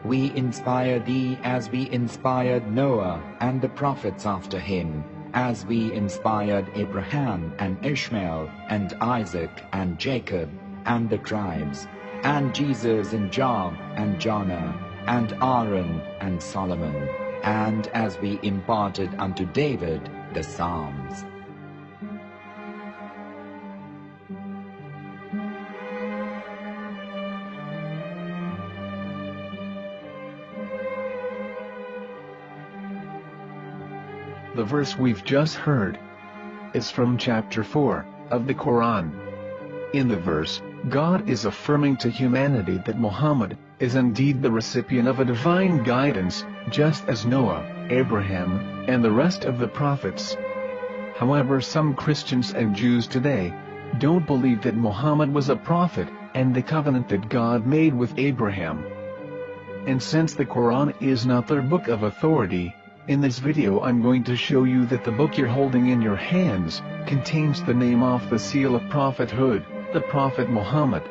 We inspire thee as we inspired Noah and the prophets after him, as we inspired Abraham and Ishmael and Isaac and Jacob and the tribes, and Jesus and Job and Jonah and Aaron and Solomon, and as we imparted unto David the Psalms. The verse we've just heard is from chapter 4 of the Quran. In the verse, God is affirming to humanity that Muhammad is indeed the recipient of a divine guidance, just as Noah, Abraham, and the rest of the prophets. However, some Christians and Jews today don't believe that Muhammad was a prophet and the covenant that God made with Abraham. And since the Quran is not their book of authority, in this video I'm going to show you that the book you're holding in your hands contains the name off the seal of prophethood, the Prophet Muhammad.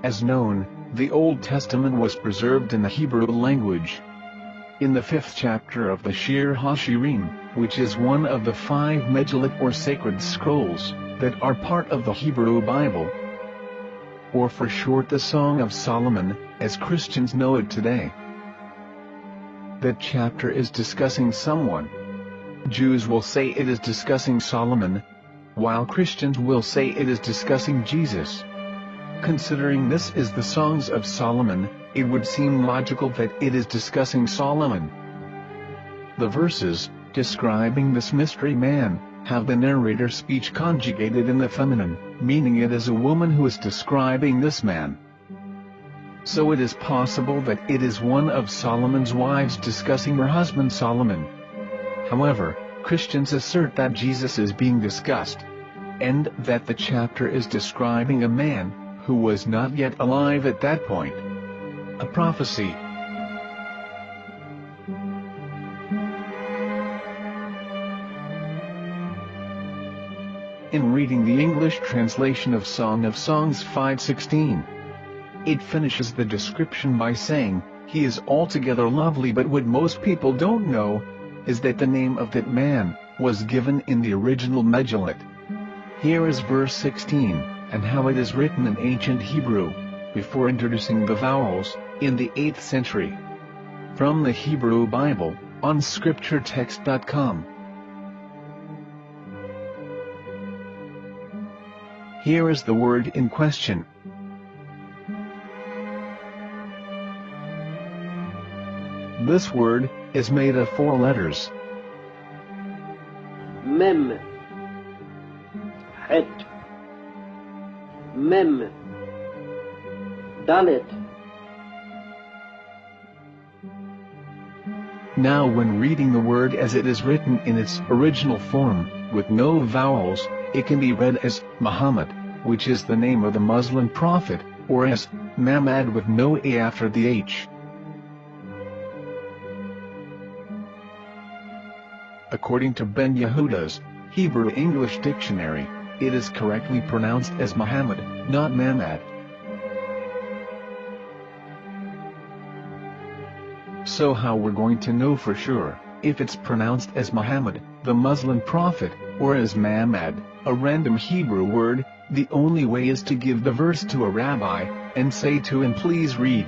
As known, the Old Testament was preserved in the Hebrew language. In the 5th chapter of the Shir HaShirim, which is one of the 5 Megillat or sacred scrolls that are part of the Hebrew Bible, or for short the Song of Solomon, as Christians know it today. That chapter is discussing someone. Jews will say it is discussing Solomon, while Christians will say it is discussing Jesus. Considering this is the Songs of Solomon, it would seem logical that it is discussing Solomon. The verses, describing this mystery man, have the narrator's speech conjugated in the feminine, meaning it is a woman who is describing this man. So it is possible that it is one of Solomon's wives discussing her husband Solomon. However, Christians assert that Jesus is being discussed, and that the chapter is describing a man who was not yet alive at that point. A prophecy. In reading the English translation of Song of Songs 5:16, it finishes the description by saying, "He is altogether lovely," but what most people don't know is that the name of that man was given in the original Megillat. Here is verse 16, and how it is written in ancient Hebrew, before introducing the vowels, in the 8th century. From the Hebrew Bible, on scripturetext.com. Here is the word in question. This word is made of 4 letters. Mem, Het, Mem, Dalet. Now when reading the word as it is written in its original form, with no vowels, it can be read as Muhammad, which is the name of the Muslim prophet, or as Mamad with no A after the H. According to Ben Yehuda's Hebrew English Dictionary, it is correctly pronounced as Muhammad, not Mamad. So how we're going to know for sure if it's pronounced as Muhammad, the Muslim prophet, or as Mamad, a random Hebrew word? The only way is to give the verse to a rabbi, and say to him, "Please read."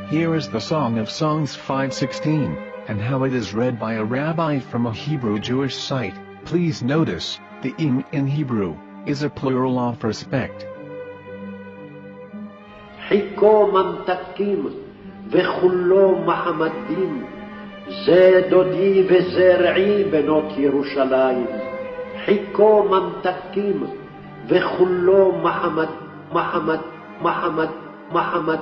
Here is the Song of Songs 5:16, and how it is read by a rabbi from a Hebrew Jewish site. Please notice, the im in Hebrew is a plural of respect. Hiko mamtakim vechullo Muhammadin, ze dodi vezer'i benot Yerushalayim. Hiko mamtakim vechullo Muhammad, Muhammad, Muhammad, Muhammad.